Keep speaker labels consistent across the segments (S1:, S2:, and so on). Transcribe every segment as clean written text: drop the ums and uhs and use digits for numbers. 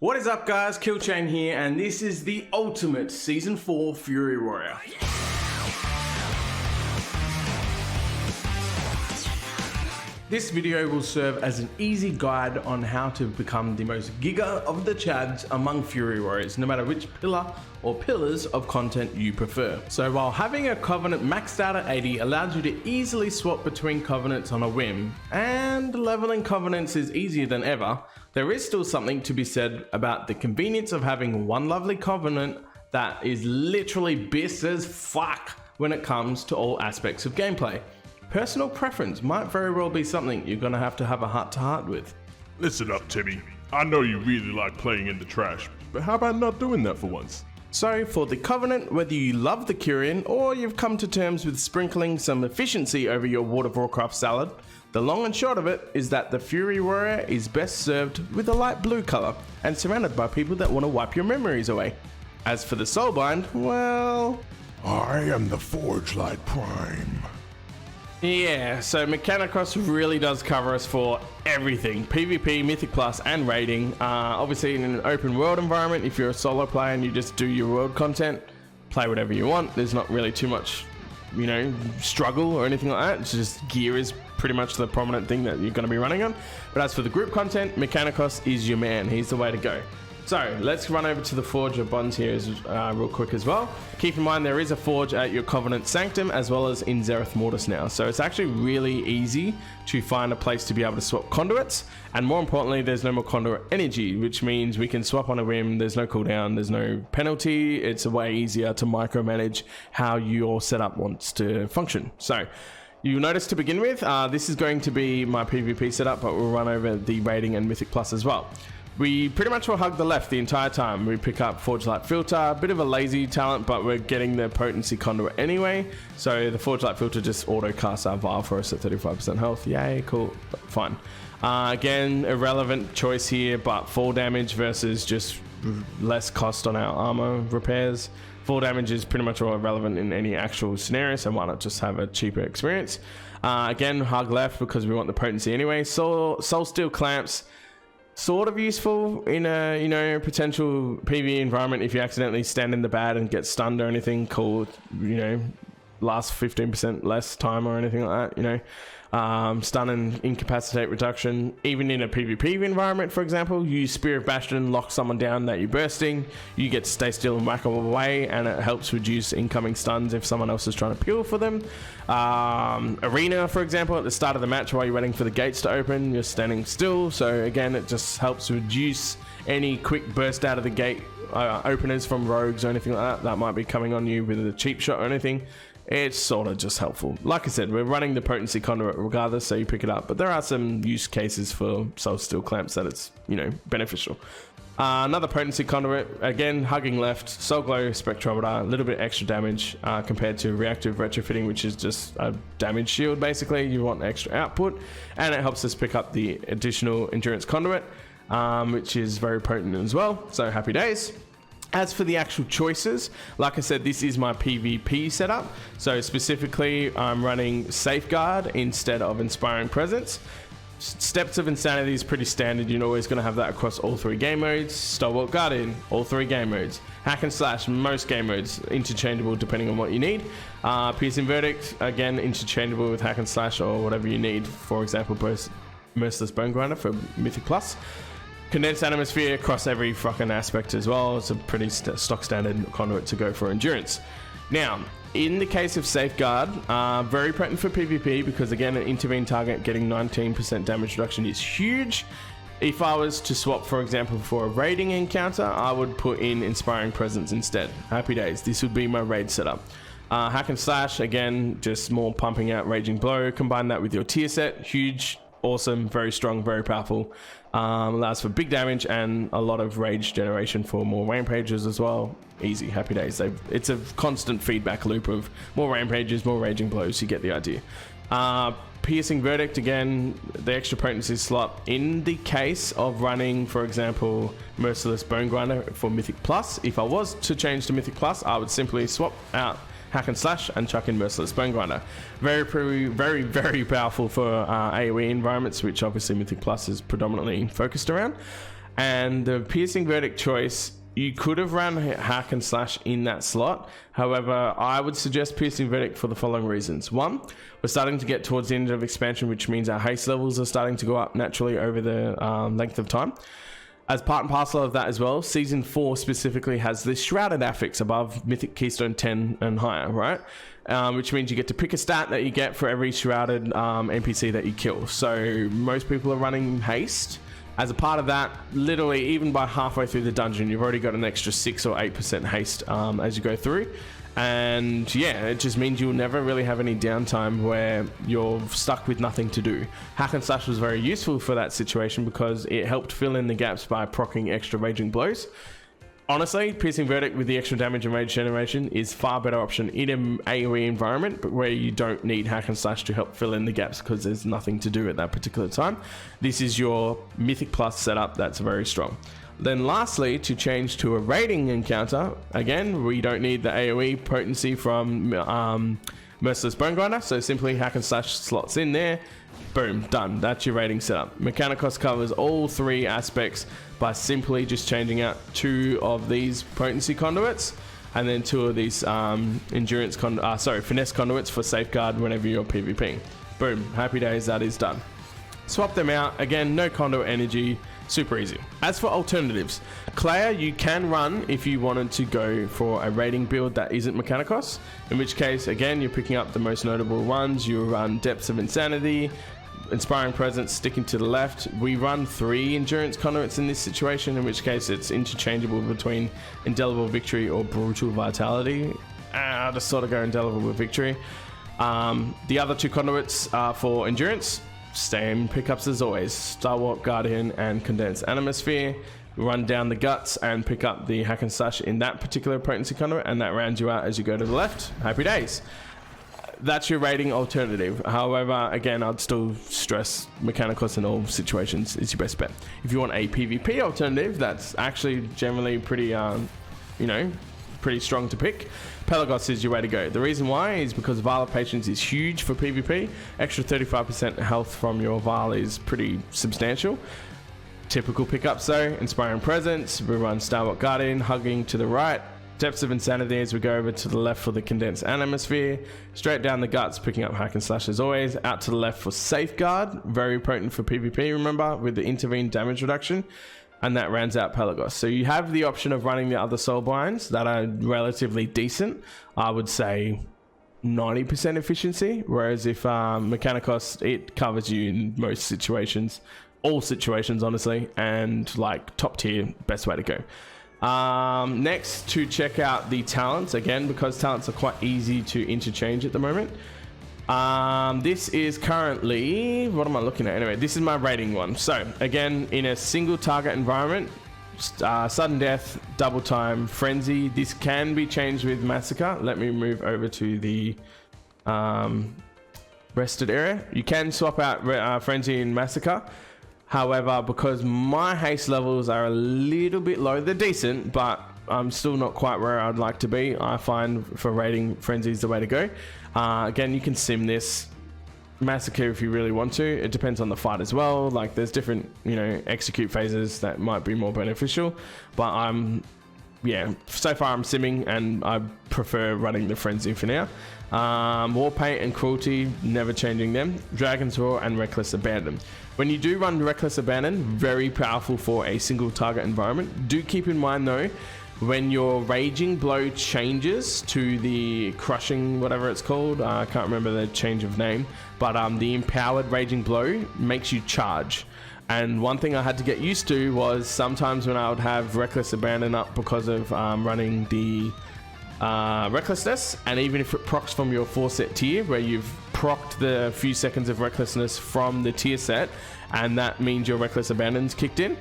S1: What is up guys, Killchain here, and this is the ultimate Season 4 Fury Warrior. This video will serve as an easy guide on how to become the most giga of the chads among Fury Warriors, no matter which pillar or pillars of content you prefer. So while having a Covenant maxed out at 80 allows you to easily swap between Covenants on a whim, and leveling Covenants is easier than ever, there is still something to be said about the convenience of having one lovely Covenant that is literally bis as fuck when it comes to all aspects of gameplay. Personal preference might very well be something you're gonna have a heart-to-heart with.
S2: Listen up, Timmy. I know you really like playing in the trash, but how about not doing that for once?
S1: So for the Covenant, whether you love the Curian or you've come to terms with sprinkling some efficiency over your World of Warcraft salad, the long and short of it is that the Fury Warrior is best served with a light blue color and surrounded by people that want to wipe your memories away. As for the soulbind, well...
S2: I am the Forge Light Prime.
S1: Yeah, so Mechanicross really does cover us for everything. PvP, Mythic Plus, and raiding. Obviously in an open world environment, if you're a solo player and you just do your world content, play whatever you want. There's not really too much, struggle or anything like that. It's just gear is pretty much the prominent thing that you're going to be running on. But as for the group content, Mechanicross is your man. He's the way to go. So let's run over to the Forge of Bonds here real quick as well. Keep in mind there is a Forge at your Covenant Sanctum as well as in Zereth Mortis now. So it's actually really easy to find a place to be able to swap conduits. And more importantly, there's no more conduit energy, which means we can swap on a whim. There's no cooldown, there's no penalty. It's a way easier to micromanage how your setup wants to function. So you'll notice to begin with, this is going to be my PvP setup, but we'll run over the raiding and Mythic Plus as well. We pretty much will hug the left the entire time. We pick up Forge Light Filter, a bit of a lazy talent, but we're getting the potency conduit anyway. So the Forge Light Filter just auto casts our Vial for us at 35% health. Yay, cool, fine. Again, irrelevant choice here, but fall damage versus just less cost on our armor repairs. Fall damage is pretty much all irrelevant in any actual scenario, so why not just have a cheaper experience? Again, hug left because we want the potency anyway. Soul Steel Clamps. Sort of useful in a potential PvE environment if you accidentally stand in the bad and get stunned or anything. Cool, last 15% less time or anything like that. Stun and incapacitate reduction. Even in a PvP environment, for example, you Spear of Bastion, lock someone down that you're bursting, you get to stay still and whack them away, and it helps reduce incoming stuns if someone else is trying to peel for them. Arena, for example, at the start of the match while you're waiting for the gates to open, you're standing still, so again it just helps reduce any quick burst out of the gate openers from rogues or anything like that that might be coming on you with a cheap shot or anything. It's sort of just helpful. Like I said, we're running the potency conduit regardless, so you pick it up, but there are some use cases for Soul Steel Clamps that it's beneficial. Another potency conduit, again hugging left, Soul Glow Spectrometer, a little bit extra damage compared to reactive retrofitting, which is just a damage shield basically. You want extra output, and it helps us pick up the additional endurance conduit, which is very potent as well, so happy days. As for the actual choices, like I said, this is my PvP setup. So specifically, I'm running Safeguard instead of Inspiring Presence. Steps of Insanity is pretty standard. You're always going to have that across all three game modes. Stalwart Guardian, all three game modes. Hack and Slash, most game modes, interchangeable depending on what you need. Piercing Verdict, again, interchangeable with Hack and Slash or whatever you need. For example, Merciless Bone Grinder for Mythic Plus. Condensed Atmosphere across every fucking aspect as well. It's a pretty stock standard conduit to go for endurance. Now, in the case of Safeguard, very potent for PvP because again, an intervene target getting 19% damage reduction is huge. If I was to swap, for example, for a raiding encounter, I would put in Inspiring Presence instead. Happy days. This would be my raid setup. Hack and Slash, again, just more pumping out Raging Blow. Combine that with your tier set. Huge, awesome, very strong, very powerful. Allows for big damage and a lot of rage generation for more rampages as well. Easy, happy days. It's a constant feedback loop of more rampages, more raging blows. You get the idea. Piercing Verdict, again, the extra potency slot in the case of running, for example, Merciless Bone Grinder for Mythic Plus. If I was to change to Mythic Plus, I would simply swap out Hack and Slash and chuck in Merciless Bone Grinder. Very powerful for AoE environments, which obviously Mythic Plus is predominantly focused around. And the piercing verdict choice, you could have run hack and slash in that slot. However, I would suggest piercing verdict for the following reasons. One, we're starting to get towards the end of expansion, which means our haste levels are starting to go up naturally over the length of time. As part and parcel of that as well, Season 4 specifically has this Shrouded affix above Mythic Keystone 10 and higher, right? Which means you get to pick a stat that you get for every Shrouded NPC that you kill. So most people are running haste. As a part of that, literally even by halfway through the dungeon, you've already got an extra 6 or 8% haste as you go through. And yeah, it just means you'll never really have any downtime where you're stuck with nothing to do. Hack and slash was very useful for that situation because it helped fill in the gaps by proccing extra raging blows. Honestly, piercing verdict with the extra damage and rage generation is far better option in an AoE environment, but where you don't need hack and slash to help fill in the gaps because there's nothing to do at that particular time. This is your Mythic Plus setup that's very strong. Then lastly, to change to a raiding encounter, again, we don't need the AoE potency from Merciless Bone Grinder, so simply hack and slash slots in there, boom, done. That's your raiding setup. Mechanicos covers all three aspects by simply just changing out 2 of these potency conduits and then 2 of these finesse conduits for safeguard whenever you're PvPing. Boom, happy days, that is done. Swap them out, again, no conduit energy, super easy. As for alternatives, Clayer you can run if you wanted to go for a raiding build that isn't Mechanicos, in which case, again, you're picking up the most notable ones. You run Depths of Insanity, Inspiring Presence, sticking to the left. We run 3 endurance conduits in this situation, in which case it's interchangeable between Indelible Victory or Brutal Vitality. I'll just sort of go Indelible Victory. The other 2 conduits are for endurance. Same pickups as always, Stalwart Guardian and Condensed Animosphere. Run down the guts and pick up the hack and slash in that particular potency conduit, and that rounds you out as you go to the left. Happy days. That's your raiding alternative. However, again, I'd still stress Mechanicos in all situations is your best bet. If you want a PvP alternative, that's actually generally pretty, pretty strong to pick. Pelagos is your way to go. The reason why is because Vial of Patience is huge for PvP. Extra 35% health from your Vial is pretty substantial. Typical pickups though, Inspiring Presence, we run Stalwart Guardian, Hugging to the right. Depths of Insanity as we go over to the left for the Condensed Animosphere. Straight down the guts, picking up hack and slash as always. Out to the left for Safeguard, very potent for PvP, remember, with the intervene damage reduction. And that rounds out Pelagos. So you have the option of running the other soulbinds that are relatively decent. I would say 90% efficiency, whereas if Mechanicos, it covers you in most situations, all situations honestly, and like top tier, best way to go. Next, to check out the talents, again, because talents are quite easy to interchange at the moment. This is currently, what am I looking at? Anyway, this is my rating one. So again, in a single target environment, sudden death, double time, frenzy. This can be changed with massacre. Let me move over to the rested area. You can swap out frenzy and massacre. However, because my haste levels are a little bit low, they're decent, but I'm still not quite where I'd like to be. I find for raiding frenzy is the way to go. Again, you can sim this massacre if you really want to. It depends on the fight as well. Like there's different, execute phases that might be more beneficial, but so far I'm simming and I prefer running the frenzy for now. War Paint and Cruelty, never changing them. Dragon's Roar and Reckless Abandon. When you do run Reckless Abandon, very powerful for a single target environment. Do keep in mind though, when your Raging Blow changes to the Crushing, whatever it's called, I can't remember the change of name, but the Empowered Raging Blow makes you charge. And one thing I had to get used to was sometimes when I would have Reckless Abandon up because of running the Recklessness, and even if it procs from your 4-set tier, where you've procced the few seconds of Recklessness from the tier set, and that means your Reckless Abandon's kicked in,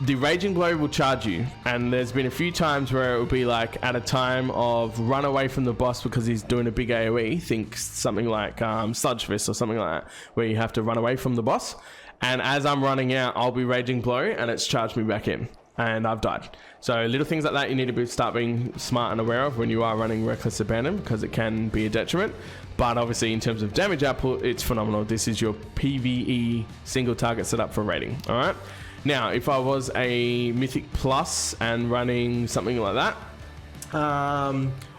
S1: the Raging Blow will charge you. And there's been a few times where it will be like at a time of run away from the boss because he's doing a big AoE, think something like Sludge Fist or something like that, where you have to run away from the boss. And as I'm running out, I'll be Raging Blow and it's charged me back in and I've died. So little things like that you need to start being smart and aware of when you are running Reckless Abandon, because it can be a detriment. But obviously in terms of damage output, it's phenomenal. This is your PvE single target setup for raiding. All right. Now, if I was a Mythic Plus and running something like that,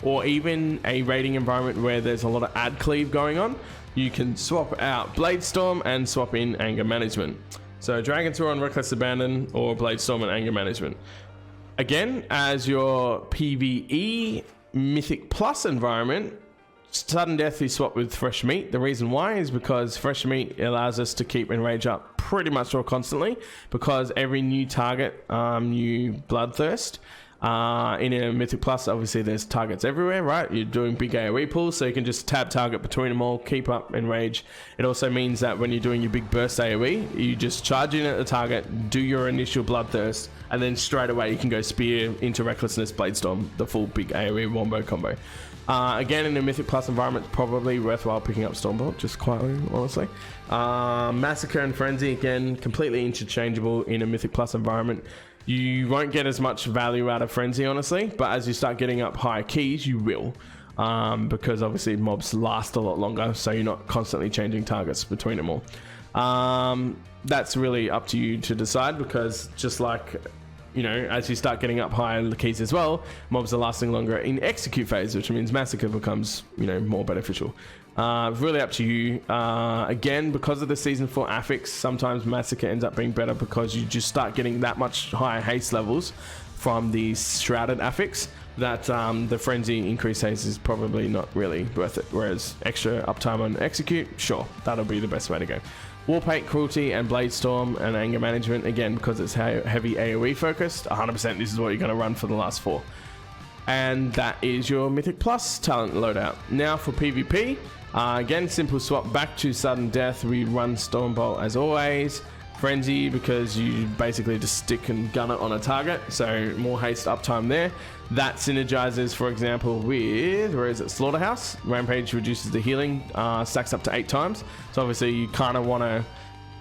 S1: or even a raiding environment where there's a lot of ad cleave going on, you can swap out Bladestorm and swap in Anger Management. So Dragon Tour on Reckless Abandon or Bladestorm and Anger Management. Again, as your PvE Mythic Plus environment, Sudden Death is swapped with Fresh Meat. The reason why is because Fresh Meat allows us to keep Enrage up pretty much or constantly, because every new target, new Bloodthirst, in a Mythic Plus, obviously there's targets everywhere, right? You're doing big AoE pulls, so you can just tab target between them all, keep up Enrage. It also means that when you're doing your big burst AoE, you just charge in at the target, do your initial Bloodthirst, and then straight away you can go Spear into Recklessness, Bladestorm, the full big AoE wombo combo. Again, in a Mythic Plus environment, it's probably worthwhile picking up Stormbolt, just quietly, honestly. Massacre and Frenzy, again, completely interchangeable in a Mythic Plus environment. You won't get as much value out of Frenzy, honestly, but as you start getting up higher keys, you will. Because obviously mobs last a lot longer, so you're not constantly changing targets between them all. That's really up to you to decide, because just like, you know, as you start getting up higher in the keys as well, mobs are lasting longer in execute phase, which means Massacre becomes, you know, more beneficial. Really up to you. Again, because of the Season 4 affix, sometimes Massacre ends up being better because you just start getting that much higher haste levels from the Shrouded affix that the Frenzy increased haste is probably not really worth it. Whereas extra uptime on execute, sure, that'll be the best way to go. Warpaint, Cruelty, and Bladestorm and Anger Management, again, because it's heavy AoE focused, 100% this is what you're going to run for the last 4. And that is your Mythic Plus talent loadout. Now for PvP, again, simple swap back to Sudden Death. We run Stormbolt as always. Frenzy, because you basically just stick and gun it on a target, so more haste uptime there. That synergizes, for example, with, where is it, Slaughterhouse. Rampage reduces the healing, stacks up to 8 times. So obviously you kind of want to,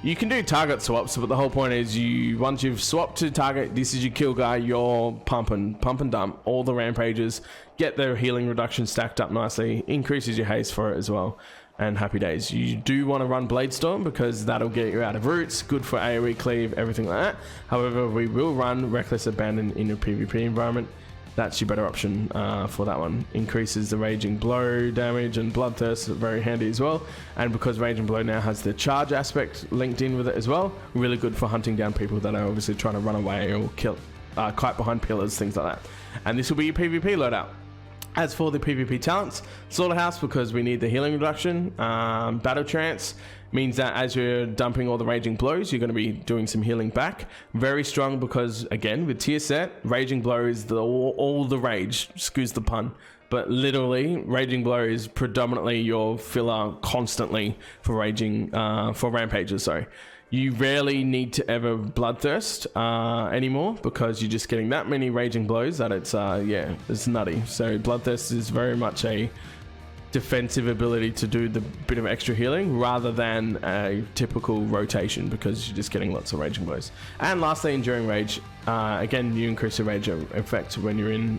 S1: you can do target swaps, but the whole point is you, once you've swapped to target, this is your kill guy, you're pump and dump all the rampages, get their healing reduction stacked up nicely, increases your haste for it as well, and happy days. You do want to run Bladestorm because that'll get you out of roots, good for AoE cleave, everything like that. However, we will run Reckless Abandon in a PvP environment. That's your better option for that one. Increases the Raging Blow damage and Bloodthirst, very handy as well. And because Raging Blow now has the charge aspect linked in with it as well, really good for hunting down people that are obviously trying to run away or kill, kite behind pillars, things like that. And this will be your PvP loadout. As for the PvP talents, Slaughterhouse, because we need the healing reduction. Battle Trance means that as you're dumping all the Raging Blows, you're going to be doing some healing back. Very strong because, again, with tier set, Raging Blow is all the rage, excuse the pun. But literally, Raging Blow is predominantly your filler constantly for rampages, sorry. You rarely need to ever Bloodthirst anymore because you're just getting that many Raging Blows that it's, yeah, it's nutty. So Bloodthirst is very much a defensive ability to do the bit of extra healing rather than a typical rotation because you're just getting lots of Raging Blows. And lastly, Enduring Rage. Again, you increase your rage effect when you're in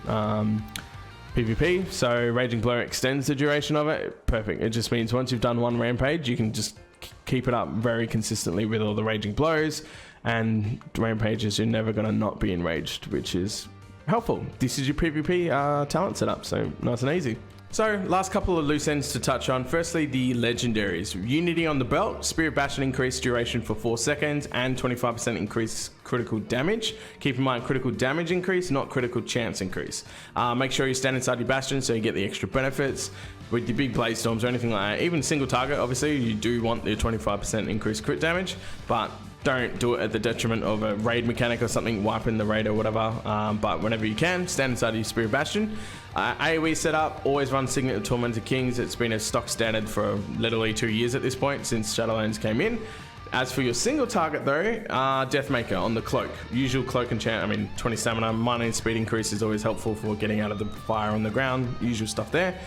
S1: PvP. So Raging Blow extends the duration of it. Perfect. It just means once you've done one rampage, you can just keep it up very consistently with all the Raging Blows, and rampages you're never going to not be enraged, which is helpful. This is your PvP talent setup, so nice and easy. So last couple of loose ends to touch on. Firstly, the legendaries. Unity on the belt, Spirit Bastion increased duration for 4 seconds and 25% increased critical damage. Keep in mind critical damage increase, not critical chance increase. Make sure you stand inside your bastion so you get the extra benefits. With your big Bladestorms or anything like that, even single target, obviously you do want the 25% increased crit damage, but don't do it at the detriment of a raid mechanic or something, wiping the raid or whatever. But whenever you can, stand inside your Spirit Bastion. AoE setup, always run Signet of Tormented Kings. It's been a stock standard for literally 2 years at this point since Shadowlands came in. As for your single target though, Deathmaker on the cloak. Usual cloak enchant, I mean 20 stamina, mining speed increase is always helpful for getting out of the fire on the ground, usual stuff there.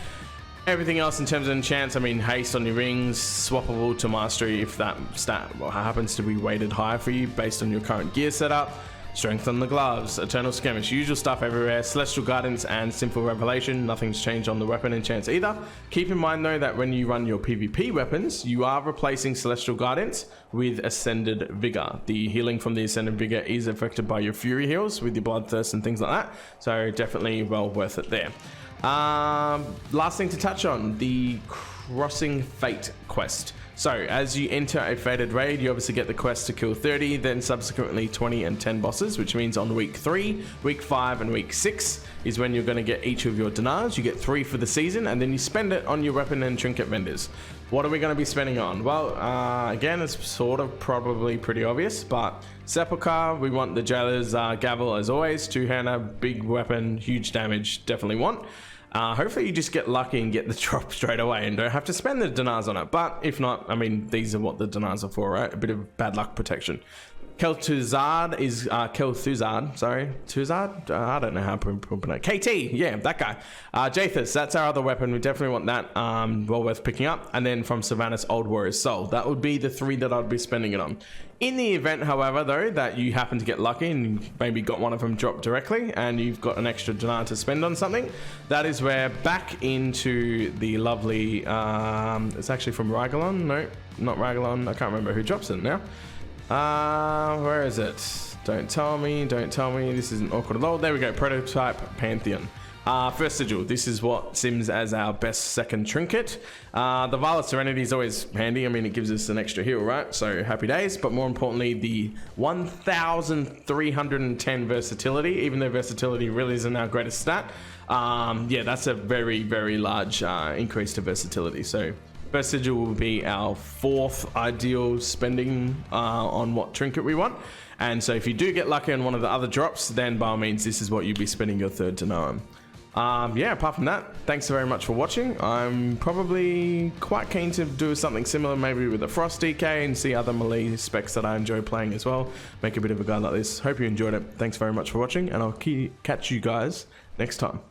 S1: Everything else in terms of enchants, I mean haste on your rings, swappable to mastery if that stat happens to be weighted higher for you based on your current gear setup. Strength on the gloves, Eternal Skirmish, usual stuff everywhere, Celestial Guidance and Sinful Revelation. Nothing's changed on the weapon enchants either. Keep in mind though that when you run your PvP weapons, you are replacing Celestial Guidance with Ascended Vigor. The healing from the Ascended Vigor is affected by your Fury heals with your Bloodthirst and things like that, so definitely well worth it there. Last thing to touch on, the Crossing Fate quest. So as you enter a fated raid, you obviously get the quest to kill 30, then subsequently 20 and 10 bosses, which means on week 3, week 5 and week 6 is when you're going to get each of your dinars. You get 3 for the season, and then you spend it on your weapon and trinket vendors. What are we going to be spending on? Well, again, it's sort of probably pretty obvious, but Sepulchre, we want the Jailer's Gavel as always, two-hander, big weapon, huge damage, definitely want. Hopefully you just get lucky and get the drop straight away and don't have to spend the dinars on it. But if not, I mean, these are what the dinars are for, right? A bit of bad luck protection. Kel'Thuzad is Kel'Thuzad, sorry, Tuzad. I don't know how to pronounce it. KT, yeah, that guy. Jathus, that's our other weapon. We definitely want that. Well worth picking up. And then from Sylvanas, Old Warrior's Soul. That would be the 3 that I'd be spending it on. In the event, however, though, that you happen to get lucky and maybe got one of them drop directly, and you've got an extra dinar to spend on something, that is where back into the lovely. It's actually from Ragalon. No, not Ragalon. I can't remember who drops it now. Where is it? Don't tell me, this isn't awkward at all. There we go, Prototype Pantheon. First Sigil, this is what sims as our best second trinket. The Violet Serenity is always handy. I mean, it gives us an extra heal, right? So happy days, but more importantly, the 1,310 versatility, even though versatility really isn't our greatest stat. Yeah, that's a very, very large increase to versatility. So First Sigil will be our 4th ideal spending on what trinket we want. And so if you do get lucky on one of the other drops, then by all means, this is what you'll be spending your 3rd dinar on. Yeah, apart from that, thanks very much for watching. I'm probably quite keen to do something similar, maybe with a Frost DK and see other melee specs that I enjoy playing as well. Make a bit of a guide like this. Hope you enjoyed it. Thanks very much for watching, and I'll catch you guys next time.